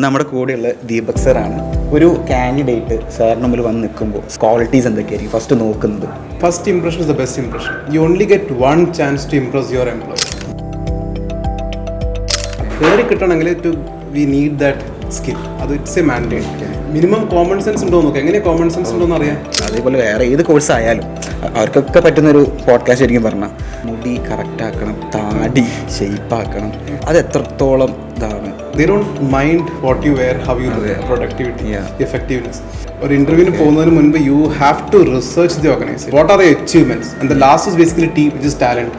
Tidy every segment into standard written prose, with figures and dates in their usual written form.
നമ്മുടെ കൂടെയുള്ള ദീപക് സാറാണ്. ഒരു കാൻഡിഡേറ്റ് സാറിന് മുമ്പിൽ വന്ന് നിൽക്കുമ്പോൾ ക്വാളിറ്റീസ് എന്തൊക്കെയായിരിക്കും ഫസ്റ്റ് നോക്കുന്നത്? First impression is the best impression. You only get one chance to impress your employer. കയറി കിട്ടണമെങ്കിൽ we need that skill. അത് it's a mandate. Minimum common sense ഉണ്ടോ നോക്കാം. എങ്ങനെ കോമൺ സെൻസ് ഉണ്ടോന്ന് അറിയാം. അതേപോലെ വേറെ ഏത് കോഴ്സ് ആയാലും അവർക്കൊക്കെ പറ്റുന്നൊരു പോഡ്കാസ്റ്റ് ആയിരിക്കും പറഞ്ഞാൽ മുടി കറക്റ്റ് ആക്കണം, താടി ഷെയ്പ്പാക്കണം. അത് എത്രത്തോളം ഇതാണ്. They don't mind what you wear, how you look, productivity, effectiveness. ഒരു ഇന്റർവ്യൂവിന് പോകുന്നതിന് മുൻപ് you have to research the organization. What are the achievements? And the last is basically team, which is talent.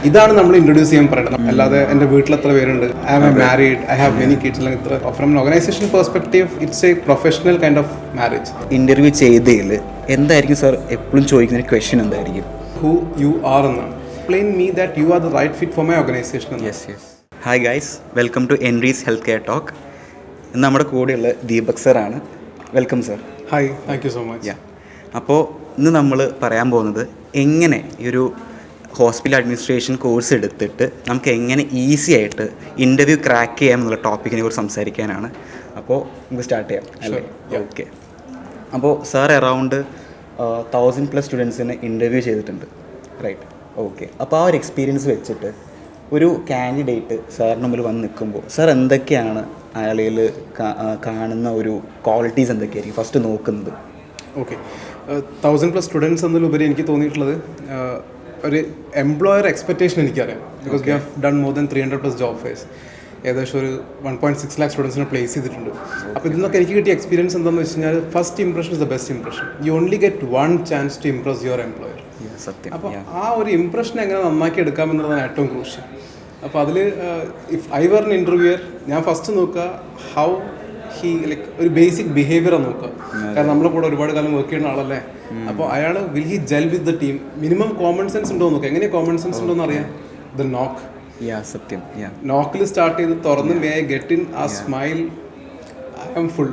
ഇതാണ് നമ്മൾ ഇൻട്രൊഡ്യൂസ് ചെയ്യാൻ പറയുന്നത്. അല്ലാതെ എൻ്റെ വീട്ടിൽ എത്ര പേരുണ്ട്, I am married, I have many kids, അല്ലെങ്കിൽ ഇത്ര. From organisation perspective it's a professional kind of marriage. Interview ചെയ്തതിൽ എന്തായിരിക്കും സാർ എപ്പോഴും ചോദിക്കുന്ന ക്വസ്റ്റ്യൻ എന്തായിരിക്കും? ഹൂ യു ആർ എന്നാണ്. Explain me that you are the right fit for my organisation. Yes. Hi guys, welcome to എൻറീസ് health care talk. ഇന്ന് നമ്മുടെ കൂടെയുള്ള ദീപക് സാറാണ്. Welcome sir. Hi, thank you so much. അപ്പോൾ ഇന്ന് നമ്മൾ പറയാൻ പോകുന്നത് എങ്ങനെ ഈ ഒരു ഹോസ്പിറ്റൽ അഡ്മിനിസ്ട്രേഷൻ കോഴ്സ് എടുത്തിട്ട് നമുക്ക് എങ്ങനെ ഈസി ആയിട്ട് ഇൻ്റർവ്യൂ ക്രാക്ക് ചെയ്യാം എന്നുള്ള ടോപ്പിക്കിനെ കുറിച്ച് സംസാരിക്കാനാണ്. അപ്പോൾ നമുക്ക് സ്റ്റാർട്ട് ചെയ്യാം അല്ലേ? ഓക്കെ. അപ്പോൾ സാർ അറൗണ്ട് 1000+ സ്റ്റുഡൻസിനെ ഇൻ്റർവ്യൂ ചെയ്തിട്ടുണ്ട്, റൈറ്റ്? ഓക്കെ. അപ്പോൾ ആ ഒരു എക്സ്പീരിയൻസ് വെച്ചിട്ട് ഒരു കാൻഡിഡേറ്റ് സാറിന് മുമ്പിൽ വന്ന് നിൽക്കുമ്പോൾ സാർ എന്തൊക്കെയാണ് അയാളിൽ കാണുന്ന ഒരു ക്വാളിറ്റീസ് എന്തൊക്കെയായിരിക്കും ഫസ്റ്റ് നോക്കുന്നത്? ഓക്കെ, 1000+ സ്റ്റുഡൻസ് എന്നതിലുപരി എനിക്ക് തോന്നിയിട്ടുള്ളത് ഒരു എംപ്ലോയർ എക്സ്പെക്റ്റേഷൻ എനിക്കറിയാം. Because we have done more than 300+ job fairs. ഏകദേശം ഒരു 1.6 lakh സ്റ്റുഡൻസിനെ പ്ലേസ് ചെയ്തിട്ടുണ്ട്. അപ്പോൾ ഇതിൽ നിന്നൊക്കെ എനിക്ക് കിട്ടിയ എക്സ്പീരിയൻസ് എന്താണെന്ന് വെച്ച് കഴിഞ്ഞാൽ first impression is the best impression. You only get one chance to impress your employer. സത്യം. അപ്പോൾ ആ ഒരു ഇംപ്രഷൻ എങ്ങനെ നന്നാക്കി എടുക്കാമെന്നുള്ളതാണ് ഏറ്റവും ക്രൂഷ്യൽ. അപ്പോൾ അതിൽ ഇഫ് ഐ വർ എൻ ഇൻ്റർവ്യൂയർ, ഞാൻ ഫസ്റ്റ് നോക്കുക ഹൗ ഹി ലൈക്ക് ഒരു ബേസിക് ബിഹേവിയറാണ് നോക്കുക. കാരണം നമ്മളെ കൂടെ ഒരുപാട് കാലം വർക്ക് ചെയ്യുന്ന ആളല്ലേ. അപ്പോൾ അയാൾ will he gel with the team. Minimum common sense ഉണ്ടോ നോക്കുക. എങ്ങനെ കോമൺ സെൻസ് ഉണ്ടോ എന്ന് അറിയാം. ദ നോക്ക്. സത്യം. നോക്കിൽ സ്റ്റാർട്ട് ചെയ്ത് തുറന്ന് മേ ഐ ഗെറ്റ് ഇൻ, ആ സ്മൈൽ, ഐ ആം ഫുൾ.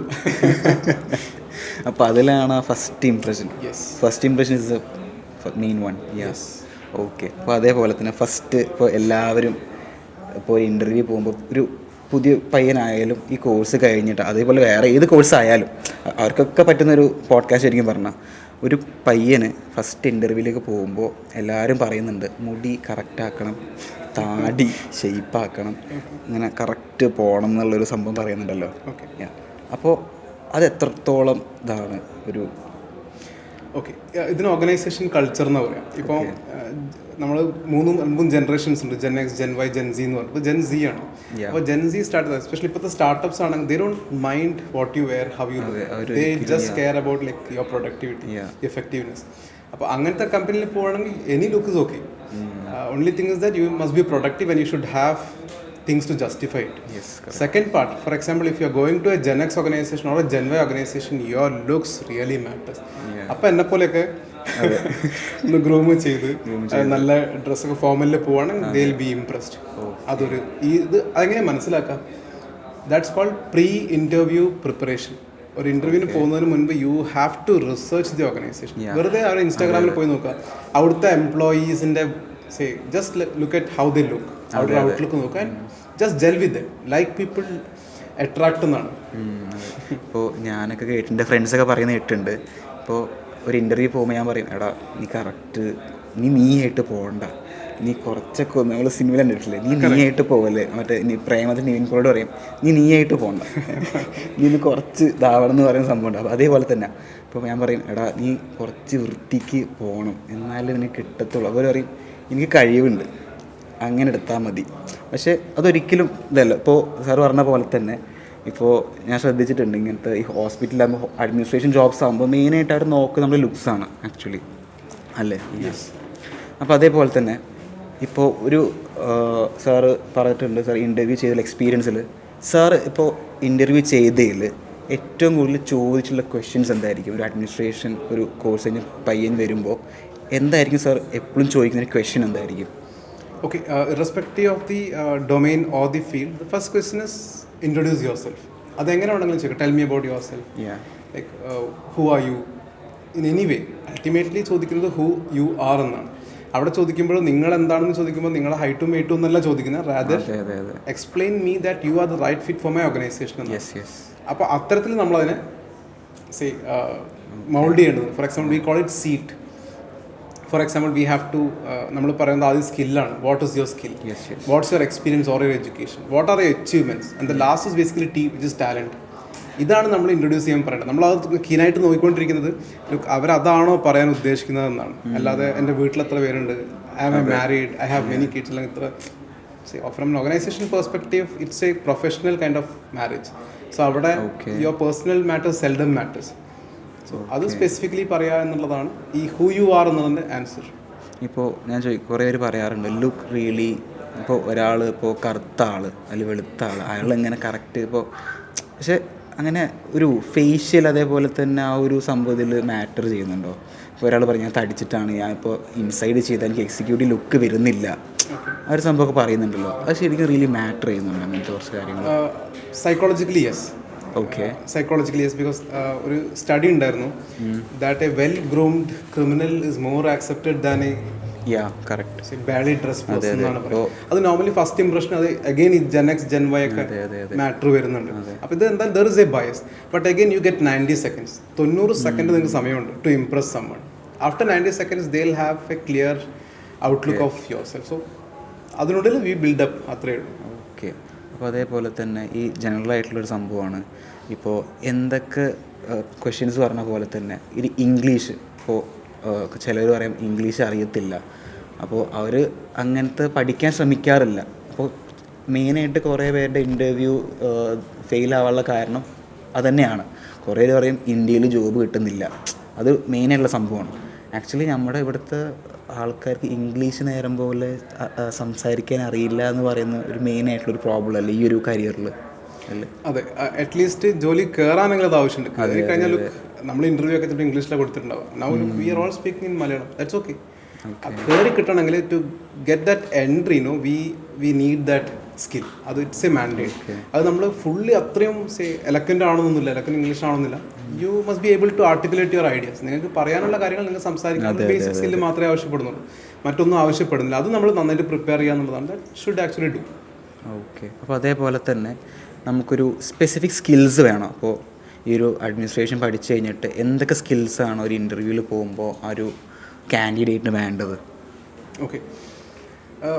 അപ്പോൾ അതിലാണ് first impression. First impression is the main one. Okay. അപ്പോൾ അതേപോലെ തന്നെ ഫസ്റ്റ് ഇപ്പോൾ എല്ലാവരും ഇപ്പോൾ ഒരു ഇൻ്റർവ്യൂ പോകുമ്പോൾ ഒരു പുതിയ പയ്യനായാലും ഈ കോഴ്സ് കഴിഞ്ഞിട്ട് അതേപോലെ വേറെ ഏത് കോഴ്സ് ആയാലും അവർക്കൊക്കെ പറ്റുന്നൊരു പോഡ്കാസ്റ്റ് ആയിരിക്കും പറഞ്ഞാൽ ഒരു പയ്യന് ഫസ്റ്റ് ഇൻ്റർവ്യൂവിലേക്ക് പോകുമ്പോൾ എല്ലാവരും പറയുന്നുണ്ട് മുടി കറക്റ്റാക്കണം, താടി ഷെയ്പ്പാക്കണം, ഇങ്ങനെ കറക്റ്റ് പോകണം എന്നുള്ളൊരു സംഭവം പറയുന്നുണ്ടല്ലോ. അപ്പോൾ അത് എത്രത്തോളം ഇതാണ് ഒരു ഓക്കെ. ഇതിന് ഓർഗനൈസേഷൻ കൾച്ചർ എന്ന് പറയാം. ഇപ്പോൾ നമ്മൾ മൂന്നും ജനറേഷൻസ് ഉണ്ട്. Gen X, gen Y, gen Z എന്ന് പറഞ്ഞാൽ ഇപ്പോൾ ജെൻ സി ആണ്. അപ്പോൾ ജെൻ സി സ്റ്റാർട്ട് ചെയ്തത് എസ്പെഷ്യലി ഇപ്പോഴത്തെ സ്റ്റാർട്ടപ്സ് ആണെങ്കിൽ they don't mind what you wear, how you look. They just care about like your productivity, effectiveness. അപ്പോൾ അങ്ങനത്തെ കമ്പനിയിൽ പോവുകയാണെങ്കിൽ any look is okay. Only thing is that you must be productive and you should have things to justify it. Second part, for example, if you are going to a Gen X organization or a Gen Y organization, your looks really matters. അപ്പോൾ എന്നെ പോലെയൊക്കെ ഒന്ന് groom ചെയ്ത് നല്ല ഡ്രസ്സൊക്കെ ഫോമലിൽ പോവുകയാണെങ്കിൽ they will be impressed. അതൊരു ഇത് അതെങ്ങനെ മനസ്സിലാക്കാം? That's called pre interview preparation. ഒരു ഇൻ്റർവ്യൂവിന് പോകുന്നതിന് മുൻപ് you have to research the organisation. വെറുതെ അവർ ഇൻസ്റ്റാഗ്രാമിൽ പോയി നോക്കുക. അവിടുത്തെ എംപ്ലോയീസിൻ്റെ just look at how they look, അവരുടെ ഔട്ട്ലുക്ക് നോക്കാൻ, just gel with them, like people attract എന്നാണ്. ഇപ്പോൾ ഞാനൊക്കെ കേട്ടിട്ടുണ്ട്, എൻ്റെ ഫ്രണ്ട്സൊക്കെ പറയുന്നത് കേട്ടിട്ടുണ്ട്. ഇപ്പോൾ ഒരു ഇൻ്റർവ്യൂ പോകുമ്പോൾ ഞാൻ പറയും, എടാ നീ കറക്റ്റ് നീ ആയിട്ട് പോകണ്ട, നീ കുറച്ചൊക്കെ നമ്മൾ സിനിമയിൽ കണ്ടിട്ടില്ലേ, നീ ആയിട്ട് പോകല്ലേ. മറ്റേ പ്രേമത്തിൽ നിവിൻ പോളിയോട് പറയും നീ ആയിട്ട് പോകണ്ട, നീ കുറച്ച് ഇതാവണം എന്ന് പറയുന്ന സംഭവമുണ്ട്. അപ്പോൾ അതേപോലെ തന്നെ ഇപ്പോൾ ഞാൻ പറയും, എടാ നീ കുറച്ച് വൃത്തിക്ക് പോകണം എന്നാലും നിനക്ക് കിട്ടത്തുള്ളൂ. അവർ പറയും എനിക്ക് കഴിവുണ്ട്, അങ്ങനെ എടുത്താൽ മതി. പക്ഷേ അതൊരിക്കലും ഇതല്ല. ഇപ്പോൾ സാർ പറഞ്ഞ പോലെ തന്നെ ഇപ്പോൾ ഞാൻ ശ്രദ്ധിച്ചിട്ടുണ്ട്, ഇങ്ങനത്തെ ഈ ഹോസ്പിറ്റലാകുമ്പോൾ അഡ്മിനിസ്ട്രേഷൻ ജോബ്സ് ആകുമ്പോൾ മെയിനായിട്ട് അവർ നോക്കുക നമ്മുടെ ലുക്സാണ് ആക്ച്വലി, അല്ലേ? അപ്പോൾ അതേപോലെ തന്നെ ഇപ്പോൾ ഒരു സാറ് പറഞ്ഞിട്ടുണ്ട്, സാർ ഇൻ്റർവ്യൂ ചെയ്ത എക്സ്പീരിയൻസിൽ സാറ് ഇപ്പോൾ ഇൻ്റർവ്യൂ ചെയ്തതിൽ ഏറ്റവും കൂടുതൽ ചോദിച്ചുള്ള ക്വസ്റ്റ്യൻസ് എന്തായിരിക്കും? ഒരു അഡ്മിനിസ്ട്രേഷൻ ഒരു കോഴ്സ് കഴിഞ്ഞ് പയ്യൻ വരുമ്പോൾ എന്തായിരിക്കും സാർ എപ്പോഴും ചോദിക്കുന്ന ക്വസ്റ്റ്യൻ എന്തായിരിക്കും? Okay, irrespective of the domain or the field, the first question is introduce yourself. അതെങ്ങനെ വേണമെങ്കിലും ചോദിക്കാം. Tell me about your self, like who are you in any way. Ultimately ചോദിക്കുന്നത് ഹു യു ആർ എന്നാണ്. അവിടെ ചോദിക്കുമ്പോൾ നിങ്ങൾ എന്താണെന്ന് ചോദിക്കുമ്പോൾ നിങ്ങളുടെ ഹൈറ്റും വെയിറ്റും എന്നല്ല ചോദിക്കുന്നത്, rather explain me that you are the right fit for my organisation. അപ്പോൾ അത്തരത്തിൽ നമ്മളതിനെ മൗൾഡ് ചെയ്യേണ്ടത്. For example we call it seat. For example we have to നമ്മൾ പറയുന്നത് ആദ്യം സ്കില്ലാണ്. What is your skill, what's your experience or your education, what are your achievements, and the last is basically which is talent. ഇതാണ് നമ്മൾ introduce ചെയ്യാൻ പറയേണ്ടത്. നമ്മളത് കീനായിട്ട് നോക്കിക്കൊണ്ടിരിക്കുന്നത് അവരതാണോ പറയാൻ ഉദ്ദേശിക്കുന്നതെന്നാണ്. അല്ലാതെ എൻ്റെ വീട്ടിൽ എത്ര പേരുണ്ട്, I am a married, I have many kids, അല്ലെങ്കിൽ ഇത്ര. From an organization perspective it's a professional kind of marriage. So അവിടെ your personal matters seldom matters. So അത് സ്പെസിഫിക്കലി പറയുക എന്നുള്ളതാണ് ഈ ഹൂ യു ആർ എന്നതിൻ്റെ ആൻസർ. ഇപ്പോൾ ഞാൻ കുറേ പേര് പറയാറുണ്ട് ലുക്ക് റിയലി. ഇപ്പോൾ ഒരാൾ ഇപ്പോൾ കറുത്ത ആൾ അല്ലെങ്കിൽ വെളുത്ത ആൾ, അയാളെങ്ങനെ കറക്റ്റ് ഇപ്പോൾ, പക്ഷെ അങ്ങനെ ഒരു ഫേഷ്യൽ അതേപോലെ തന്നെ ആ ഒരു സംഭവത്തിൽ മാറ്റർ ചെയ്യുന്നുണ്ടോ? ഇപ്പോൾ ഒരാൾ പറഞ്ഞു ഞാൻ തടിച്ചിട്ടാണ്, ഞാൻ ഇപ്പോൾ ഇൻസൈഡ് ചെയ്താൽ എനിക്ക് എക്സിക്യൂട്ടീവ് ലുക്ക് വരുന്നില്ല, ആ ഒരു സംഭവമൊക്കെ പറയുന്നുണ്ടല്ലോ. അത് ശരിക്കും റിയലി മാറ്റർ ചെയ്യുന്നുണ്ട് അങ്ങനത്തെ കുറച്ച് കാര്യങ്ങൾ? Psychologically yes. Psychologically yes, because ഒരു സ്റ്റഡി ഉണ്ടായിരുന്നു that a well groomed criminal is more accepted than a badly dress person എന്നാണ് പറയുന്നത്. അത് നോർമലി ഫസ്റ്റ് ഇംപ്രഷൻ അത് അഗെയിൻ ഈ Gen X Gen Y ഒക്കെ മാറ്റർ വരുന്നുണ്ട്. അപ്പോൾ ഇത് എന്താ there is a bias. But again you get 90 seconds, 90 second നിങ്ങൾക്ക് സമയമുണ്ട് to impress someone. After 90 seconds they will have a clear outlook of yourself. So അതിനുള്ളിൽ വി ബിൽഡപ്പ്, അത്രയേ ഉള്ളൂ. ഓക്കെ. അപ്പോൾ അതേപോലെ തന്നെ ഈ ജനറൽ ആയിട്ടുള്ളൊരു സംഭവമാണ് ഇപ്പോൾ എന്തൊക്കെ ക്വസ്റ്റ്യൻസ് പറഞ്ഞ പോലെ തന്നെ ഇത് ഇംഗ്ലീഷ്. ഇപ്പോൾ ചിലർ പറയും ഇംഗ്ലീഷ് അറിയത്തില്ല, അപ്പോൾ അവർ അങ്ങനത്തെ പഠിക്കാൻ ശ്രമിക്കാറില്ല. അപ്പോൾ മെയിനായിട്ട് കുറേ പേരുടെ ഇൻ്റർവ്യൂ ഫെയിലാവാനുള്ള കാരണം അതുതന്നെയാണ്. കുറേ പേര് പറയും ഇന്ത്യയിൽ ജോബ് കിട്ടുന്നില്ല, അത് മെയിനായിട്ടുള്ള സംഭവമാണ്. ആക്ച്വലി നമ്മുടെ ഇവിടുത്തെ ആൾക്കാർക്ക് ഇംഗ്ലീഷ് നേരം പോലെ സംസാരിക്കാൻ അറിയില്ല എന്ന് പറയുന്ന ഒരു മെയിനായിട്ടുള്ളൊരു പ്രോബ്ലം അല്ലേ ഈ ഒരു കരിയറിൽ അല്ലേ? അതെ, അറ്റ്ലീസ്റ്റ് ജോലി കയറാനെങ്കിലും അത് ആവശ്യമുണ്ട്. കയറി കഴിഞ്ഞാൽ നമ്മൾ ഇൻ്റർവ്യൂ ഒക്കെ ചിലപ്പോൾ ഇംഗ്ലീഷിലാണ് കൊടുത്തിട്ടുണ്ടാവുക. Now we are all speaking in Malayalam, that's okay. കയറി കിട്ടണമെങ്കിൽ to get that entry we need that skill. അത് ഇറ്റ്സ് എ മാൻഡേറ്റ്. അത് നമ്മൾ ഫുള്ളി അത്രയും എലക്കൻ്റ് ആണെന്നൊന്നുമില്ല, എലക്കൻ്റ് ഇംഗ്ലീഷ് ആണെന്നില്ല. You must be able to articulate your ideas. നിങ്ങൾക്ക് പറയാനുള്ള കാര്യങ്ങൾ നിങ്ങൾ സംസാരിക്കാനുള്ള ബേസിക് സ്കില്ല് മാത്രമേ ആവശ്യപ്പെടുന്നുള്ളൂ, മറ്റൊന്നും ആവശ്യപ്പെടുന്നില്ല. അത് നമ്മൾ നന്നായിട്ട് പ്രിപ്പയർ ചെയ്യുക എന്നുള്ളതാണ്. That should actually do. Okay. അപ്പോൾ അതേപോലെ തന്നെ നമുക്കൊരു സ്പെസിഫിക് സ്കിൽസ് വേണം. അപ്പോൾ ഈ ഒരു അഡ്മിനിസ്ട്രേഷൻ പഠിച്ചു കഴിഞ്ഞിട്ട് എന്തൊക്കെ സ്കിൽസാണ് ഒരു ഇൻ്റർവ്യൂവിൽ പോകുമ്പോൾ ആ ഒരു കാൻഡിഡേറ്റിന് വേണ്ടത്? ഓക്കെ,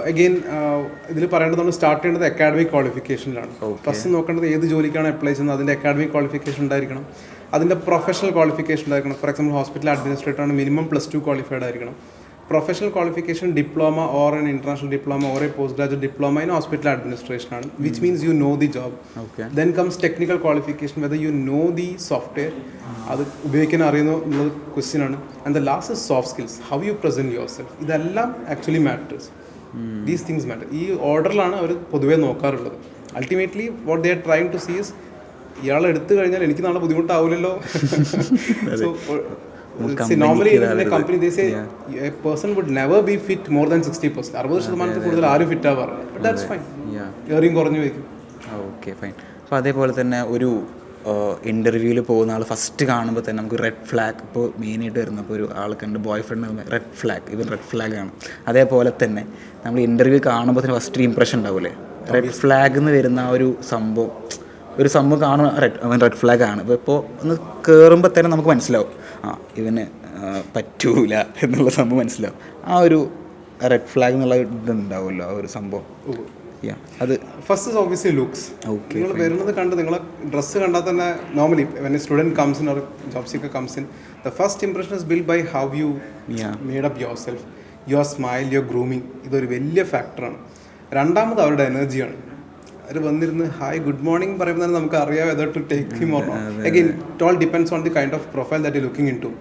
അഗെയിൻ ഇതിൽ പറയേണ്ടത് നമ്മൾ സ്റ്റാർട്ട് ചെയ്യേണ്ടത് അക്കാഡമിക് ക്വാളിഫിക്കേഷനിലാണ്. ഫസ്റ്റ് നോക്കേണ്ടത് ഏത് ജോലിക്കാണ് അപ്ലൈ ചെയ്യുന്നത് അതിൻ്റെ അക്കാഡമിക് ക്വാളിഫിക്കേഷൻ ഉണ്ടായിരിക്കണം, അതിൻ്റെ പ്രൊഫഷണൽ ക്വാളിഫിക്കേഷൻ ഉണ്ടായിരിക്കണം. ഫോർ എക്സാമ്പിൾ ഹോസ്പിറ്റൽ അഡ്മിനിസ്ട്രേറ്റർ ആണ്, മിനിമം +2 ക്വാളിഫൈഡ് ആയിരിക്കണം. Professional qualification diploma or an international diploma or a post graduate diploma in hospital administration ആണ്, which means you know the job. Then comes technical qualification, whether you know the software, അത് ഉപയോഗിക്കാൻ അറിയുന്നു എന്നുള്ളത് question ആണ്. And the last is soft skills, how you present yourself. ഇതെല്ലാം actually matters. These things matter. ഈ ഓർഡറിലാണ് അവർ പൊതുവേ നോക്കാറുള്ളത്. Ultimately what they are trying to see is ഇയാൾ എടുത്തു കഴിഞ്ഞാൽ എനിക്ക് നാളെ ബുദ്ധിമുട്ടാവില്ലല്ലോ. So normally in a company they say a person would never be fit more than 60%. 60% കൂടുതൽ ആരും ഫിറ്റ് ആവാറില്ല. But that's fine. ഇയറിംഗ് കുറഞ്ഞു വയ്ക്കും. Okay, fine. അപ്പോൾ അതേപോലെ തന്നെ ഒരു ഇൻ്റർവ്യൂവിൽ പോകുന്ന ആൾ ഫസ്റ്റ് കാണുമ്പോൾ തന്നെ നമുക്ക് റെഡ് ഫ്ലാഗ് ഇപ്പോൾ മെയിനായിട്ട് വരുന്നത്. ഇപ്പോൾ ഒരു ആൾക്കുണ്ട് ബോയ് ഫ്രണ്ട്, റെഡ് ഫ്ലാഗ്, ഇവൻ റെഡ് ഫ്ലാഗാണ്. അതേപോലെ തന്നെ നമ്മൾ ഇൻ്റർവ്യൂ കാണുമ്പോൾ തന്നെ ഫസ്റ്റ് ഇംപ്രഷൻ ഉണ്ടാവില്ലേ, റെഡ് ഫ്ലാഗ് എന്ന് വരുന്ന ആ ഒരു സംഭവം കാണുമ്പോൾ റെഡ് ഫ്ലാഗ് ആണ്. ഇപ്പോൾ ഒന്ന് കയറുമ്പോൾ തന്നെ നമുക്ക് മനസ്സിലാവും ഇവന് പറ്റൂല എന്നുള്ള സംഭവം മനസ്സിലാവും. ആ ഒരു റെഡ് ഫ്ലാഗ് എന്നുള്ള ഇതുണ്ടാവുമല്ലോ, ആ ഒരു സംഭവം. അത് ഫസ്റ്റ് ഇസ് ഓബ്വിയസ്ലി ലുക്സ്. നിങ്ങൾ വരുന്നത് കണ്ട് നിങ്ങളെ ഡ്രസ്സ് കണ്ടാൽ തന്നെ normally when a student comes in or job seeker comes in, the first impression is build by how you made up yourself, your smile, your grooming. ഇതൊരു വലിയ ഫാക്ടറാണ്. രണ്ടാമത് അവരുടെ എനർജിയാണ്. അവർ വന്നിരുന്ന് ഹായ് ഗുഡ് മോർണിംഗ് പറയുമ്പോൾ തന്നെ നമുക്ക് അറിയാം whether to take him or not. Again it all depends on the kind of profile that you looking into.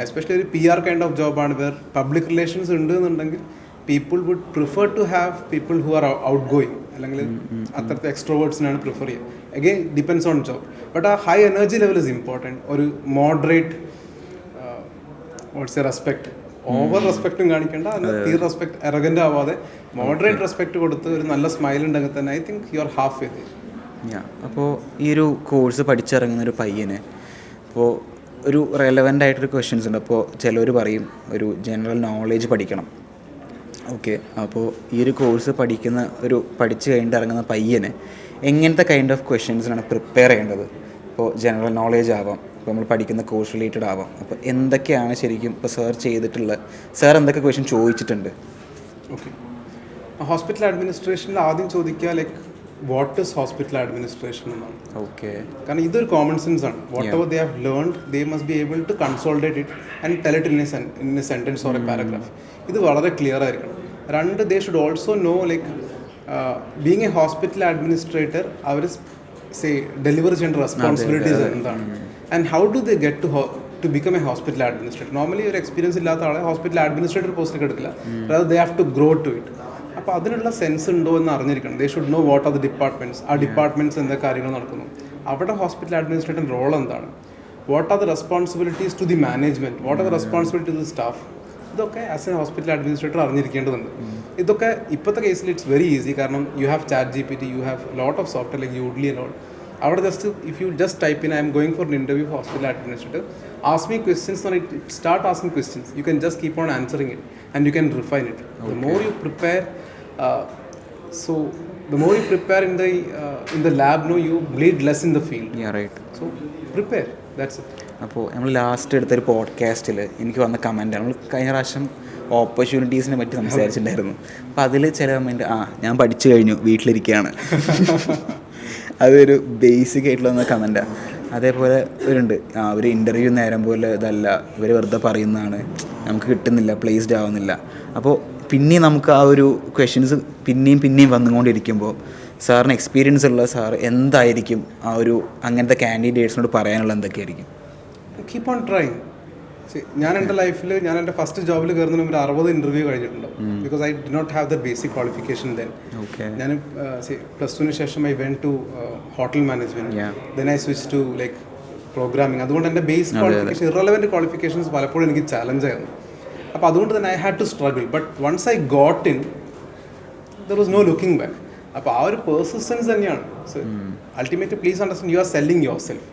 Especially ഒരു PR കൈൻഡ് ഓഫ് ജോബാണ്, വേർ പബ്ലിക് റിലേഷൻസ് ഉണ്ട് എന്നുണ്ടെങ്കിൽ people would prefer to have people who are outgoing, അല്ലെങ്കിൽ അത്രത്തെ എക്സ്ട്രോവേർട്സിനാണ് prefer ചെയ്യുക. Again depends on job. But ആ high energy level is important. ഒരു moderate what's a respect, over റെസ്പെക്റ്റും കാണിക്കേണ്ട, എന്നാൽ തീർ റെസ്പെക്ട് എറഗൻ്റ് ആവാതെ മോഡറേറ്റ് റെസ്പെക്റ്റ് കൊടുത്ത് ഒരു നല്ല സ്മൈൽ ഉണ്ടെങ്കിൽ തന്നെ I think you are half with. അപ്പോൾ ഈ ഒരു കോഴ്സ് പഠിച്ചിറങ്ങുന്ന ഒരു പയ്യന് ഇപ്പോൾ ഒരു റെലവൻ്റ് ആയിട്ടൊരു ക്വസ്റ്റ്യൻസ് ഉണ്ട്. അപ്പോൾ ചിലർ പറയും ഒരു ജനറൽ നോളേജ് പഠിക്കണം, ഓക്കെ, അപ്പോൾ ഈ ഒരു കോഴ്സ് പഠിച്ച് കഴിഞ്ഞിട്ട് ഇറങ്ങുന്ന പയ്യന് എങ്ങനത്തെ കൈൻഡ് ഓഫ് ക്വസ്റ്റ്യൻസിനാണ് പ്രിപ്പയർ ചെയ്യേണ്ടത്? ഇപ്പോൾ ജനറൽ നോളേജ് ആവാം, ഇപ്പോൾ നമ്മൾ പഠിക്കുന്ന കോഴ്സ് റിലേറ്റഡ് ആവാം. അപ്പോൾ എന്തൊക്കെയാണ് ശരിക്കും ഇപ്പോൾ സാർ ചെയ്തിട്ടുള്ളത്? സാർ എന്തൊക്കെ ക്വസ്റ്റ്യൻ ചോദിച്ചിട്ടുണ്ട്? ഓക്കെ, ഹോസ്പിറ്റൽ അഡ്മിനിസ്ട്രേഷനിൽ ആദ്യം ചോദിക്കുക like what is hospital administration എന്നാണ്. ഓക്കെ, കാരണം ഇതൊരു കോമൺ സെൻസ് ആണ്. Whatever they have learned they must be able to consolidate it and tell it in a sentence or a paragraph. ഇത് വളരെ clear ആയിരിക്കണം. രണ്ട്, they should also know like being a hospital administrator അവർ deliver ചെയ്യേണ്ട responsibilities എന്താണ് and how do they get to become a hospital administrator. Normally ഒരു experience ഇല്ലാത്ത ആളെ ഹോസ്പിറ്റൽ അഡ്മിനിസ്ട്രേറ്റർ പോസ്റ്റിലേക്ക് എടുക്കില്ല. അതായത് they have to grow to it. അപ്പോൾ അതിനുള്ള സെൻസ് ഉണ്ടോ എന്ന് അറിഞ്ഞിരിക്കണം. They should know what are the departments, ആ ഡിപ്പാർട്ട്മെൻറ്റ്സ് എന്തൊക്കെ കാര്യങ്ങൾ നടക്കുന്നു, അവിടെ ഹോസ്പിറ്റൽ അഡ്മിനിസ്ട്രേറ്റർ റോൾ എന്താണ്, what are the responsibilities to the management, what are the responsibility to the staff. ഇതൊക്കെ ആസ് എ ഹോസ്പിറ്റൽ അഡ്മിനിസ്ട്രേറ്റർ അറിഞ്ഞിരിക്കേണ്ടതുണ്ട്. ഇതൊക്കെ ഇപ്പോഴത്തെ കേസിൽ ഇറ്റ്സ് വെരി ഈസി. കാരണം you have ChatGPT, you have lot of software like യൂഡ്ലി and all. അവിടെ just if you just type in I am going for an interview for hospital administrator, ask me questions എന്ന് പറഞ്ഞിട്ട് start asking questions. You can just keep on answering it and you can refine it. The more you prepare, so the more you prepare in the lab, no, you bleed less in the field. Yeah, right. So prepare, that's it. അപ്പോൾ നമ്മൾ last എടുത്തൊരു പോഡ്കാസ്റ്റിൽ എനിക്ക് വന്ന കമൻറ്റാണ്, നമ്മൾ കഴിഞ്ഞ പ്രാവശ്യം ഓപ്പർച്യൂണിറ്റീസിനെ പറ്റി സംസാരിച്ചിട്ടുണ്ടായിരുന്നു. അപ്പോൾ അതിൽ ചില കമൻറ്റ്, ഞാൻ പഠിച്ചു കഴിഞ്ഞു, വീട്ടിലിരിക്കുകയാണ്. അതൊരു ബേസിക് ആയിട്ടുള്ള വന്ന കമൻറ്റാണ്. അതേപോലെ ഒരുണ്ട്, ഒരു ഇൻ്റർവ്യൂ നേരം പോലെ ഇതല്ല, ഇവർ വെറുതെ പറയുന്നതാണ്, നമുക്ക് കിട്ടുന്നില്ല, പ്ലേസ്ഡ് ആവുന്നില്ല. അപ്പോൾ പിന്നെയും നമുക്ക് ആ ഒരു ക്വസ്റ്റ്യൻസ് പിന്നെയും വന്നുകൊണ്ടിരിക്കുമ്പോൾ സാറിന് എക്സ്പീരിയൻസ് ഉള്ള സാർ എന്തായിരിക്കും ആ ഒരു അങ്ങനത്തെ കാൻഡിഡേറ്റ്സിനോട് പറയാനുള്ള എന്തൊക്കെയായിരിക്കും? Keep on trying. ഞാൻ എൻ്റെ ലൈഫിൽ ഞാൻ എൻ്റെ ഫസ്റ്റ് ജോബിൽ കയറുന്നതിന് മുമ്പ് 60 ഇൻ്റർവ്യൂ കഴിഞ്ഞിട്ടുണ്ട്. Because I did not have the basic qualification then. ഞാൻ +2 ശേഷം I went to hotel management, then I switch to like programming. അതുകൊണ്ട് എൻ്റെ ബേസ് ക്വാളിഫിക്കേഷൻ, ഇറലവൻറ്റ് ക്വാളിഫിക്കേഷൻസ് പലപ്പോഴും എനിക്ക് ചാലഞ്ചായിരുന്നു. അപ്പോൾ അതുകൊണ്ട് തന്നെ I had to struggle. But once I got in, there was no looking back. അപ്പോൾ ആ ഒരു പെർസിസ്റ്റൻസ് തന്നെയാണ്. So ultimately please understand, you are selling yourself.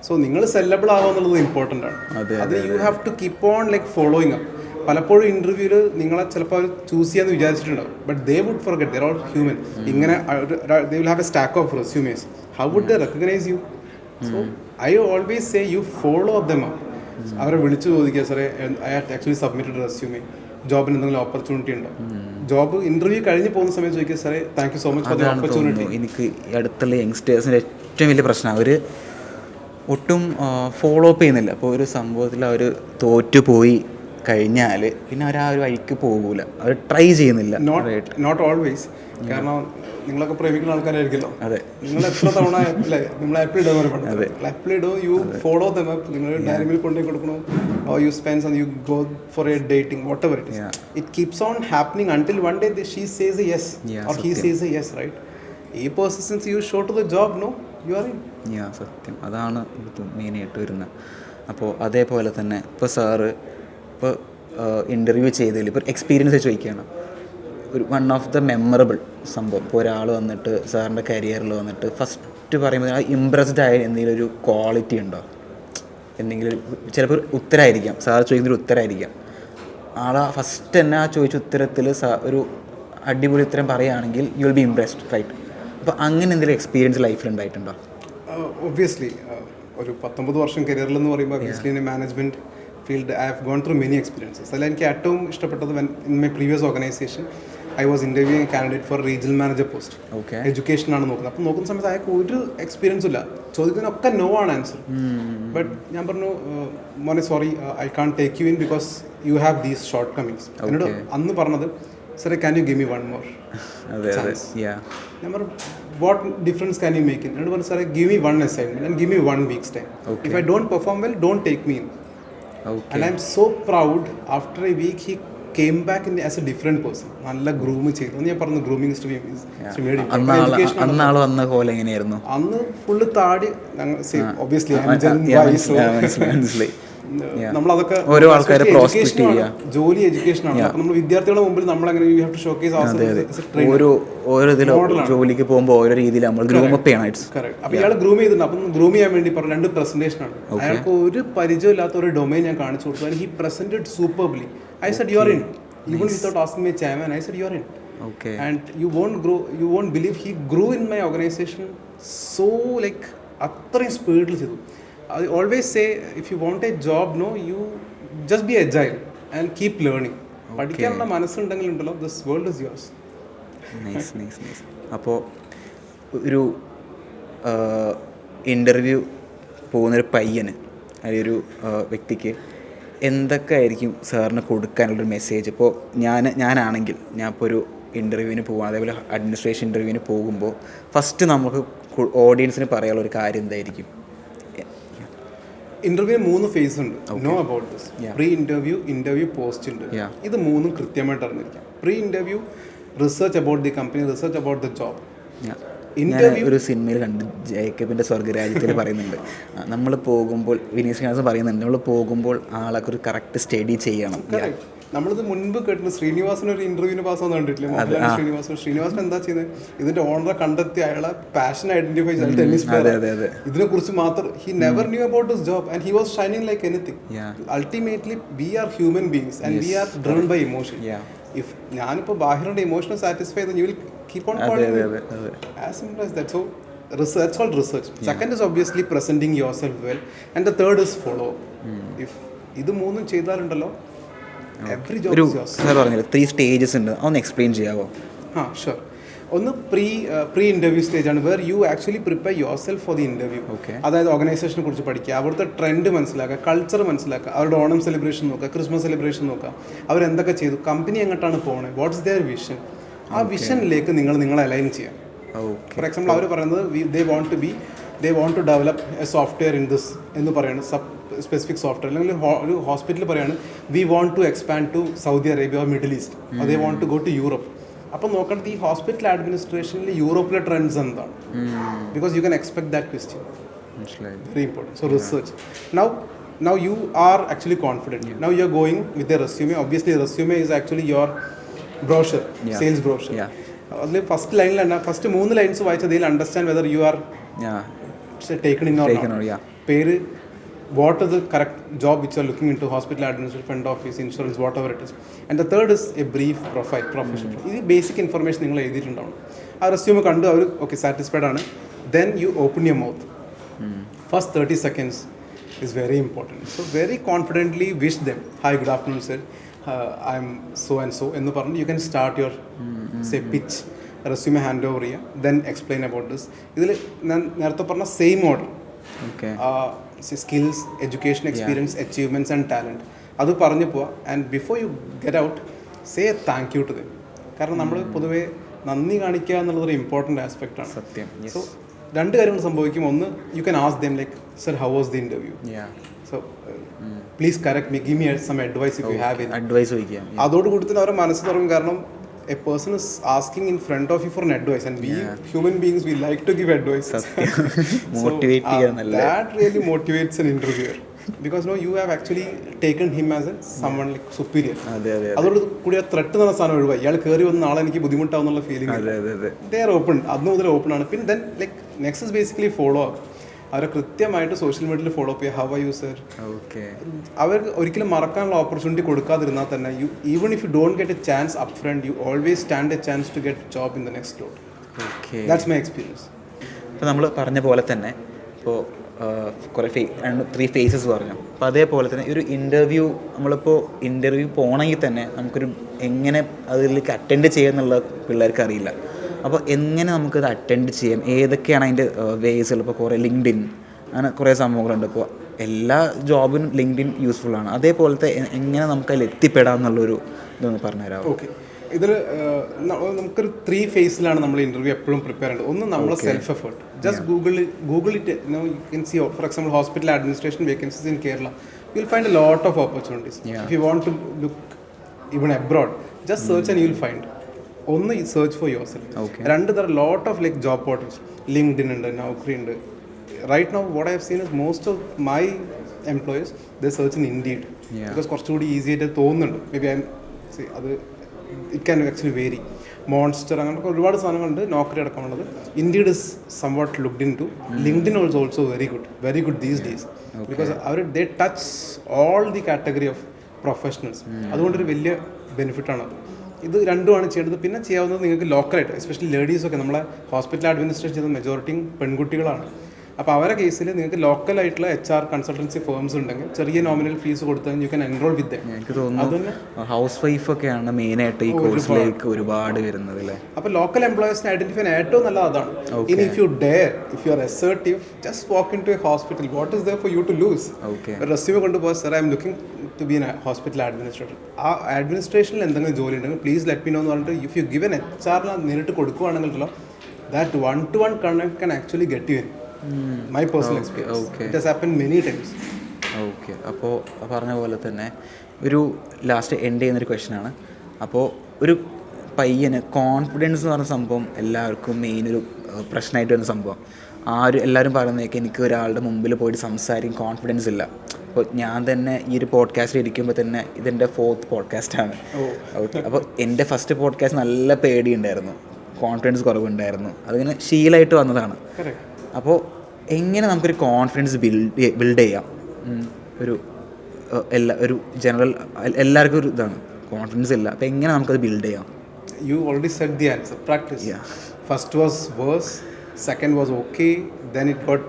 So നിങ്ങൾ സെല്ലബിൾ ആവുക എന്നുള്ളത് ഇമ്പോർട്ടൻ്റ് ആണ്. അത് you have to keep on like following up. പലപ്പോഴും ഇൻ്റർവ്യൂവിൽ നിങ്ങളെ ചിലപ്പോൾ അവർ ചൂസ് ചെയ്യാമെന്ന് വിചാരിച്ചിട്ടുണ്ടാവും. But they would forget, they are all human. ഇങ്ങനെ they will have a stack of resumes. How would they recognise you? So I always say you follow up them up. അവരെ വിളിച്ചു ചോദിക്കുക, സാറേ I have actually submitted resume, ജോബിന് എന്തെങ്കിലും opportunity ഉണ്ടോ? Job interview കഴിഞ്ഞ് പോകുന്ന സമയത്ത് ചോദിക്കുക, സാറേ thank you so much for the opportunity. എനിക്ക് അടുത്തുള്ള യങ്സ്റ്റേഴ്സിൻ്റെ ഏറ്റവും വലിയ പ്രശ്നം, അവർ ഒട്ടും ഫോളോ അപ്പ് ചെയ്യുന്നില്ല. അപ്പോൾ ഒരു സംഭവത്തിൽ അവർ തോറ്റുപോയി കഴിഞ്ഞാൽ പിന്നെ അവർ ആ ഒരു വഴിക്ക് പോകൂല, അവർ ട്രൈ ചെയ്യുന്നില്ല. Not always. കാരണം നിങ്ങളൊക്കെ പ്രേമിക്കുന്ന ആൾക്കാരായിരിക്കുമല്ലോ. അതെ, നിങ്ങൾ എത്ര തവണ നിങ്ങൾ ആപ്പിൾ ഇടുക പറയുന്നത്, ആപ്പിൾ ഇടുക, യു ഫോളോ ദം അപ്പ്. നിങ്ങൾ ഡയറി മിൽക്ക് കൊണ്ടുപോയി കൊടുക്കണോ, you spends you go for a dating, whatever it is. It keeps on happening until one day she says a yes or he says a yes, right? ഈ persistence you show to the job, no you are in. സത്യം, അതാണ് മെയിനായിട്ട് വരുന്നത്. അപ്പോൾ അതേപോലെ തന്നെ ഇപ്പോൾ sir ഇപ്പോൾ ഇൻ്റർവ്യൂ ചെയ്തതിൽ ഇപ്പോൾ എക്സ്പീരിയൻസ് ചോദിക്കുകയാണ്, ഒരു വൺ ഓഫ് ദ മെമ്മറബിൾ സംഭവം. ഇപ്പോൾ ഒരാൾ വന്നിട്ട് സാറിൻ്റെ കരിയറിൽ വന്നിട്ട് ഫസ്റ്റ് പറയുമ്പോൾ ആ ഇമ്പ്രസ്ഡ് ആയ എന്തെങ്കിലും ഒരു ക്വാളിറ്റി ഉണ്ടോ? എന്തെങ്കിലും ചിലപ്പോൾ ഉത്തരമായിരിക്കാം, സാർ ചോദിക്കുന്നൊരു ഉത്തരമായിരിക്കാം, ആളാ ഫസ്റ്റ് തന്നെ ആ ചോദിച്ച ഉത്തരത്തിൽ ഒരു അടിപൊളി ഉത്തരം പറയുകയാണെങ്കിൽ you will be impressed, right? അപ്പോൾ അങ്ങനെ എന്തെങ്കിലും എക്സ്പീരിയൻസ് ലൈഫിൽ ഉണ്ടായിട്ടുണ്ടോ? ഒബ്വിയസ്ലി ഒരു 19 വർഷം കരിയറിലെന്ന് പറയുമ്പോൾ obviously in management field I have gone through many experiences. അതിൽ എനിക്ക് ഏറ്റവും ഇഷ്ടപ്പെട്ടത് in my previous organisation I was interviewing a candidate for regional manager post. എഡ്യൂക്കേഷനാണ് നോക്കുന്നത്. അപ്പോൾ നോക്കുന്ന സമയത്ത് അയാൾക്ക് ഒരു എക്സ്പീരിയൻസും ഇല്ല, ചോദിക്കുന്നതിനൊക്കെ നോ ആണ് ആൻസർ. ബട്ട് ഞാൻ പറഞ്ഞു, മോനെ sorry I can't take you in because you have these shortcomings. എന്നോട് അന്ന് പറഞ്ഞത്, സാറേ can you give me one more chance. ഞാൻ പറഞ്ഞു, what difference can you make in? എന്നോട് പറഞ്ഞു, സാറേ give me one assignment and give me 1 week's time. If I don't perform well, don't take me in. And I'm so proud, after a week he came back as a different person. നല്ല groom ചെയ്തു. ഞാൻ പറഞ്ഞു, grooming അന്നാൾ വന്ന പോലെ എങ്ങനെയായിരുന്നു? അന്ന് full താടി. Obviously നമ്മളതൊക്കെ ഓരോ ആൾക്കാരെ പ്രോസ്പെക്ട് ചെയ്യുക, ജോലി എഡ്യൂക്കേഷനാണ്. അപ്പോൾ നമ്മൾ വിദ്യാർത്ഥികളുടെ മുമ്പിൽ നമ്മളെങ്ങനെ യു ഹാവ് ടു ഷോക്കേസ് ഓരോ ഇതിലും ജോലിക്ക് പോകുമ്പോൾ ഓരോ രീതിയിൽ നമ്മൾ ഗ്രൂം അപ്പ് ചെയ്യണം. കറക്റ്റ്. അപ്പോൾ ഇയാൾ ഗ്രൂം ചെയ്തിട്ടുണ്ട്. അപ്പം ഗ്രൂം ചെയ്യാൻ വേണ്ടി പറഞ്ഞു 2 പ്രസന്റേഷനാണ്. അയാൾക്ക് ഒരു പരിചയമില്ലാത്ത ഒരു ഡൊമൈൻ ഞാൻ കാണിച്ചു കൊടുത്തു. He presented superbly. I said you are in. even without asking my chairman. I said, you're in. Okay. And you won't believe he grew in my organization so like അത്രയും സ്പീഡിൽ ചെയ്തു. I always say, if you want a job, no, you just be agile and keep learning. പഠിക്കാനുള്ള മനസ്സുണ്ടെങ്കിൽ ഉണ്ടല്ലോ, this world is yours. Nice. അപ്പോൾ ഒരു interview പോകുന്നൊരു പയ്യന് അല്ലെങ്കിൽ ഒരു വ്യക്തിക്ക് എന്തൊക്കെ ആയിരിക്കും സാറിന് കൊടുക്കാനുള്ളൊരു മെസ്സേജ്? ഇപ്പോൾ ഞാനാണെങ്കിൽ ഞാൻ ഇപ്പോൾ ഒരു ഇൻ്റർവ്യൂവിന് പോകാൻ, അതേപോലെ അഡ്മിനിസ്ട്രേഷൻ ഇൻ്റർവ്യൂവിന് പോകുമ്പോൾ ഫസ്റ്റ് നമുക്ക് ഓഡിയൻസിന് പറയാനുള്ള ഒരു കാര്യം എന്തായിരിക്കും? ഇന്റർവ്യൂ 3 ഫേസ് ഉണ്ട്. Know about this. Pre interview post interview. ഇത് 3 കൃത്യമായിട്ട് അറിഞ്ഞിരിക്കാം. Pre interview research about the company, research about the job. ഞാൻ ഒരു സിനിമയിൽ കണ്ട്, ജേക്കബിൻ്റെ സ്വർഗരാജ്യത്തിൽ പറയുന്നുണ്ട്, നമ്മൾ പോകുമ്പോൾ വിനീത് ശ്രീനിവാസൻ പറയുന്നുണ്ട്, നമ്മൾ പോകുമ്പോൾ ആളൊക്കെ ഒരു കറക്റ്റ് സ്റ്റഡി ചെയ്യണം. നമ്മളിത് മുൻപ് കേട്ടിട്ടുണ്ട്. ശ്രീനിവാസൻ ഒരു ഇന്റർവ്യൂവിന് പാസ് ആവുന്ന കണ്ടിട്ടില്ലേ? ശ്രീനിവാസൻ എന്താ ചെയ്യുന്നത്? ഇതിന്റെ ഓണറെ കണ്ടെത്തി അയാളെ പാഷൻ ഐഡന്റിഫൈ ചെയ്ത് ടെന്നീസ് പ്ലെയർ, ഇതിനെ കുറിച്ച് മാത്രം he never knew about his job and he was shining like anything. Ultimately we are human beings and we are driven by emotion. If ഞാനിപ്പോൾ ബാഹിറിന്റെ ഇമോഷണൽ സാറ്റിസ്ഫൈ ചെയ്ത് you will keep on calling me. As simple as that. So that's called research. Second is obviously presenting yourself well, and the third is follow. If ഇത് മൂന്നും ചെയ്താലുണ്ടല്ലോ, every job is yours. Sir പറഞ്ഞില്ല 3 stages ഉണ്ട്, അതൊന്ന് explain ചെയ്യാവോ? Sure. ഒന്ന് pre interview stage ആണ്, where you actually prepare yourself for the interview. അതായത് ഓർഗനൈസേഷനെ കുറിച്ച് പഠിക്കുക, അവിടുത്തെ ട്രെൻഡ് മനസ്സിലാക്കുക, കൾച്ചർ മനസ്സിലാക്കുക, അവരുടെ ഓണം സെലിബ്രേഷൻ നോക്കുക, ക്രിസ്മസ് സെലിബ്രേഷൻ നോക്കുക, അവരെന്തൊക്കെ ചെയ്തു, കമ്പനി എങ്ങോട്ടാണ് പോകുന്നത്, വാട്ട്സ് ദെയർ വിഷൻ. ആ വിഷനിലേക്ക് നിങ്ങൾ അലൈൻ ചെയ്യാം. ഫോർ എക്സാമ്പിൾ അവർ പറയുന്നത് they want to develop a software in this എന്ന് പറയുന്നത് സ്പെസിഫിക് സോഫ്റ്റ്വെയർ. അല്ലെങ്കിൽ ഒരു ഹോസ്പിറ്റൽ പറയാണ് we want to expand to Saudi Arabia or Middle East, they want to go to Europe. അപ്പോൾ നോക്കേണ്ടത് ഈ ഹോസ്പിറ്റൽ അഡ്മിനിസ്ട്രേഷനിൽ യൂറോപ്പിലെ ട്രെൻഡ്സ് എന്താണ്? Because you can expect that question. Very important. So research. Now you are actually confident. Now you are going with a resume. Obviously resume is actually your brochure, sales brochure. അതിൽ first ലൈനിലാണ്, first 3 lines വായിച്ചാൽ അതിൽ understand whether you are taken in or not. പേര്, what is the correct job which you are looking into, hospital administration, front office, insurance, whatever it is. And the third is a brief profile, professional. ഇത് basic information നിങ്ങൾ എഴുതിയിട്ടുണ്ടാവും. ആ resume കണ്ട് അവർ okay satisfied ആണ്. Then you open your mouth. First 30 seconds is very important. So very confidently wish them, hi, good afternoon sir, I'm so and so എന്ന് പറഞ്ഞ് you can start your say pitch, resume hand over here, then explain about this. ഇതിൽ ഞാൻ നേരത്തെ പറഞ്ഞ same order, skills, education, experience, achievements and talent, അത് പറഞ്ഞു പോവാം. And before you get out say thank you to them. കാരണം നമ്മൾ പൊതുവേ നന്ദി കാണിക്കുക എന്നുള്ളതൊരു ഇമ്പോർട്ടൻ്റ് ആസ്പെക്റ്റ് ആണ്. സത്യം. സോ 2 കാര്യങ്ങൾ സംഭവിക്കും. ഒന്ന്, you can ask them like sir how was the interview, so please correct me, give me some advice if you have it. Advice ചോദിക്കാം. അതോടുകൂടി തന്നെ അവരുടെ മനസ്സ് തുറക്കും. കാരണം a person is asking in front of you for an advice, and we human beings, we like to give advice. Motivate cheyanalla. That really motivates an interviewer, because no, you have actually taken him as someone like superior. അതോട് കൂടി ആ threat എന്ന സാധനം ഒഴിവായി. ഇയാൾ കയറി വന്ന നാളെ എനിക്ക് ബുദ്ധിമുട്ടാവുന്നുള്ള ഫീലിംഗ്. ദേ ആർ ഓപ്പൺ, അന്ന് മുതൽ ഓപ്പൺ ആണ്. പിന്നെ then like next is basically follow up. അവരെ കൃത്യമായിട്ട് സോഷ്യൽ മീഡിയയിൽ ഫോളോ അപ്പ് ചെയ്യുക. How are you sir? അവർ ഒരിക്കലും മറക്കാനുള്ള ഓപ്പർച്യൂണിറ്റി കൊടുക്കാതിരുന്നാൽ തന്നെ even if you don't get a chance up front, you always stand a chance to get job in the next lot. That's my experience. ഇപ്പോൾ നമ്മൾ പറഞ്ഞ പോലെ തന്നെ ഇപ്പോൾ കുറേ 3 ഫേസസ് പറഞ്ഞു. അപ്പോൾ അതേപോലെ തന്നെ ഒരു ഇൻ്റർവ്യൂ, നമ്മളിപ്പോൾ ഇൻ്റർവ്യൂ പോകണമെങ്കിൽ തന്നെ നമുക്കൊരു എങ്ങനെ അതിലേക്ക് അറ്റൻഡ് ചെയ്യുക പിള്ളേർക്ക് അറിയില്ല. അപ്പോൾ എങ്ങനെ നമുക്കത് അറ്റൻഡ് ചെയ്യാം, ഏതൊക്കെയാണ് അതിൻ്റെ വേസുകൾ? ഇപ്പോൾ കുറേ ലിങ്ക്ഡിൻ, അങ്ങനെ കുറേ സംഭവങ്ങളുണ്ട്. ഇപ്പോൾ എല്ലാ ജോബിനും ലിങ്ക്ഡിൻ യൂസ്ഫുള്ളാണ്. അതേപോലത്തെ എങ്ങനെ നമുക്കതിൽ എത്തിപ്പെടാം എന്നുള്ളൊരു ഇതൊന്ന് പറഞ്ഞുതരാമോ? ഓക്കെ. ഇതിൽ നമുക്കൊരു 3 ഫേസിലാണ് നമ്മൾ ഇൻ്റർവ്യൂ എപ്പോഴും പ്രിപ്പയർ ചെയ്യേണ്ടത്. ഒന്ന്, നമ്മളെ self effort. Just Google it. You can see for example hospital administration vacancies in Kerala. You will find a lot of opportunities. If you want to look even abroad, just search and you will find. ഒന്ന്, ഈ search for yourself. 2, there lot of like job portals. LinkedIn ഉണ്ട്, നൗക്കറി ഉണ്ട്. Right now what I have seen is most of my employers they search in indeed, because കുറച്ചുകൂടി easy ആയിട്ട് തോന്നുന്നുണ്ട്. Maybe അത് it can actually vary. Monster, അങ്ങനത്തെ ഒരുപാട് സാധനങ്ങളുണ്ട്. നോക്കറി അടക്കമുള്ളത്. Indeed is somewhat looked into. LinkedIn also very good these days, because അവർ they touch all the category of professionals. അതുകൊണ്ടൊരു വലിയ ബെനിഫിറ്റാണത്. ഇത് രണ്ടുമാണ് ചെയ്യേണ്ടത്. പിന്നെ ചെയ്യാവുന്നത് നിങ്ങൾക്ക് ലോക്കലായിട്ട്, എസ്പെഷ്യലി ലേഡീസൊക്കെ നമ്മളെ ഹോസ്പിറ്റൽ അഡ്മിനിസ്ട്രേഷൻ ചെയ്യുന്ന മെജോറിറ്റിയും പെൺകുട്ടികളാണ്. അപ്പോൾ അവരുടെ കേസിൽ നിങ്ങൾക്ക് ലോക്കലായിട്ടുള്ള HR കൺസൾട്ടൻസി ഫേംസ് ഉണ്ടെങ്കിൽ ചെറിയ നോമിനൽ ഫീസ് കൊടുത്താൽ യു ക്യാൻ എൻറോൾ വിത്ത്. എനിക്ക് തോന്നുന്നു ഹൗസ് വൈഫൊക്കെയാണ് മെയിനായിട്ട് ഈ കോഴ്സിലേക്ക് ഒരുപാട് വരുന്നത് അല്ലേ. അപ്പോൾ ലോക്കൽ എംപ്ലോയേഴ്സിനെ ഐഡന്റിഫൈ ചെയ്യാൻ ഏറ്റവും നല്ലത് അതാണ്. ഇനി if you dare, if you are assertive, just walk into a hospital. What is there for you to lose? Resume കൊണ്ടുപോകാൻ sir I am looking to be an hospital administrator. ആ അഡ്മിനിസ്ട്രേഷനിൽ എന്തെങ്കിലും ജോലി ഉണ്ടെങ്കിൽ പ്ലീസ് ലെറ്റ് മീ നോ എന്ന് പറഞ്ഞിട്ട് if you given HR നേരിട്ട് കൊടുക്കുകയാണെങ്കിലോ that 1-to-1 connect can actually get you in. My personal experience. It has happened many times. Okay. അപ്പോൾ പറഞ്ഞ പോലെ തന്നെ ഒരു ലാസ്റ്റ് എൻഡ് ചെയ്യുന്നൊരു ക്വസ്റ്റ്യനാണ്. അപ്പോൾ ഒരു പയ്യന് കോൺഫിഡൻസ് എന്ന് പറഞ്ഞ സംഭവം എല്ലാവർക്കും മെയിനൊരു പ്രശ്നമായിട്ട് വരുന്ന സംഭവം. എല്ലാവരും പറയുന്നതൊക്കെ എനിക്ക് ഒരാളുടെ മുമ്പിൽ പോയിട്ട് സംസാരിക്കും കോൺഫിഡൻസ് ഇല്ല. അപ്പോൾ ഞാൻ തന്നെ ഈ ഒരു പോഡ്കാസ്റ്റിൽ ഇരിക്കുമ്പോൾ തന്നെ ഇതെൻ്റെ 4th പോഡ്കാസ്റ്റാണ്. ഓക്കെ. അപ്പോൾ എൻ്റെ ഫസ്റ്റ് പോഡ്കാസ്റ്റ് നല്ല പേടിയുണ്ടായിരുന്നു, കോൺഫിഡൻസ് കുറവുണ്ടായിരുന്നു, അതിങ്ങനെ ശീലമായിട്ട് വന്നതാണ്. അപ്പോൾ എങ്ങനെ നമുക്കൊരു കോൺഫിഡൻസ് ബിൽഡ് ചെയ്യാം? ഒരു ജനറൽ എല്ലാവർക്കും ഒരു ഇതാണ് കോൺഫിഡൻസ് ഇല്ല. അപ്പോൾ എങ്ങനെ നമുക്കത് ബിൽഡ് ചെയ്യാം? You already said the answer. Practice. Yeah. First was worse, second was okay, then it got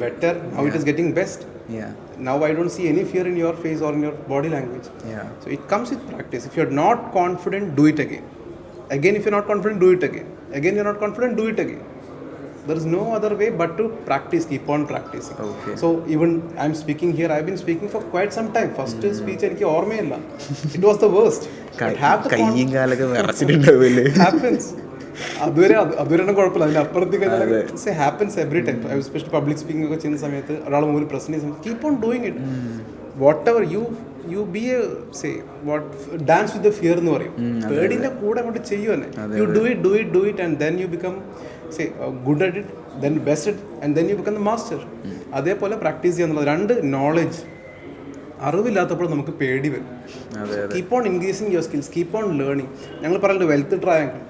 better. Now it is getting best. Yeah. Now I don't see any fear in your face or in your body language. Yeah. So it comes with practice. If you're not confident, do it again. Again, if you're not confident, do it again. Again, you're not confident, do it again. There is no other way but to practice, keep on practicing. Okay. So even I'm speaking here, I've been speaking for quite some time. First speech എനിക്ക് ഓർമ്മയില്ല. It was the worst. കയ്യും കാലൊക്കെ വിറച്ചിട്ടുണ്ടാവില്ലേ? Happens. അതുവരെ കുഴപ്പമില്ല. അതിൻ്റെ അപ്പുറത്തേക്ക് happens every time. Especially public speaking ഒക്കെ ചെയ്യുന്ന സമയത്ത് ഒരാൾ മുമ്പിൽ പ്രസന്റ് ചെയ്യുന്ന keep on doing it. Whatever you be a say what dance with the fear എന്ന് പറയും. പേടിൻ്റെ കൂടെ അങ്ങോട്ട് ചെയ്യൂ തന്നെ. You do it and then you become say good at it, then best at, and then you become the master. അതേപോലെ practice ചെയ്യാന്നുള്ളത്. 2 knowledge. അറിവില്ലാത്തപ്പോൾ നമുക്ക് പേടി വരും. Keep on increasing your skills, keep on learning. ഞങ്ങൾ പറയുന്നത് വെൽത്ത് ട്രയാങ്കിൾ.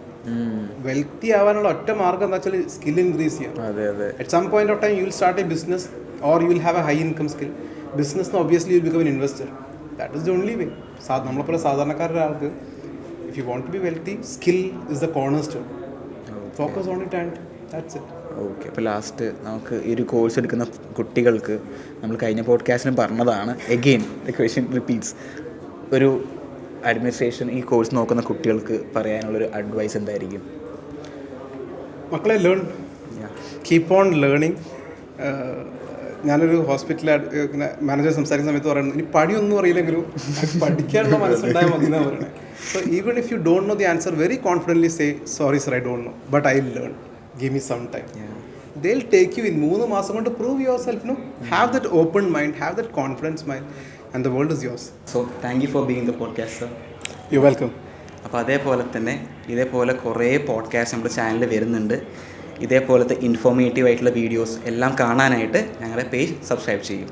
വെൽത്തി ആവാനുള്ള ഒറ്റ മാർഗം എന്താ വെച്ചാൽ സ്കിൽ ഇൻക്രീസ് ചെയ്യാം. At some point of time you will start a business or you will have a high income skill. Business obviously you will become an investor. That is the only way. നമ്മളെപ്പോലെ സാധാരണക്കാരുടെ ആൾക്ക് if you want to be wealthy, skill is the corner stone. Focus on it and that's it. Okay. അപ്പോൾ last നമുക്ക് ഈ ഒരു course എടുക്കുന്ന കുട്ടികൾക്ക് നമ്മൾ കഴിഞ്ഞ പോഡ്കാസ്റ്റിലും പറഞ്ഞതാണ്, എഗെയിൻ ദ ക്വസ്റ്റ്യൻ റിപ്പീറ്റ്സ്, ഒരു അഡ്മിനിസ്ട്രേഷൻ ഈ കോഴ്സ് നോക്കുന്ന കുട്ടികൾക്ക് പറയാനുള്ളൊരു അഡ്വൈസ് എന്തായിരിക്കും? മക്കളെ, ലേൺ, കീപ്പ് ഓൺ ലേണിംഗ്. ഞാനൊരു ഹോസ്പിറ്റൽ മാനേജർ സംസാരിക്കുന്ന സമയത്ത് പറയുന്നത് ഇനി പണിയൊന്നും അറിയില്ലെങ്കിലും പഠിക്കാനുള്ള മനസ്സുണ്ടായാൽ മതി എന്നാണ് പറയുന്നത്. So even if you don't know the answer, very confidently say, sorry sir, I don't know, but I'll learn. Give me some time. Yeah. They'll take you in 3 മാസം കൊണ്ട് prove yourself, no? Have that open mind, have that confidence mind, and the world is yours. So thank you for being the podcast, sir. You're welcome. അപ്പോൾ അതേപോലെ തന്നെ ഇതേപോലെ കുറേ podcast നമ്മുടെ ചാനലിൽ വരുന്നുണ്ട്. ഇതേപോലത്തെ ഇൻഫോർമേറ്റീവ് ആയിട്ടുള്ള വീഡിയോസ് എല്ലാം കാണാനായിട്ട് ഞങ്ങളുടെ പേജ് സബ്സ്ക്രൈബ് ചെയ്യും.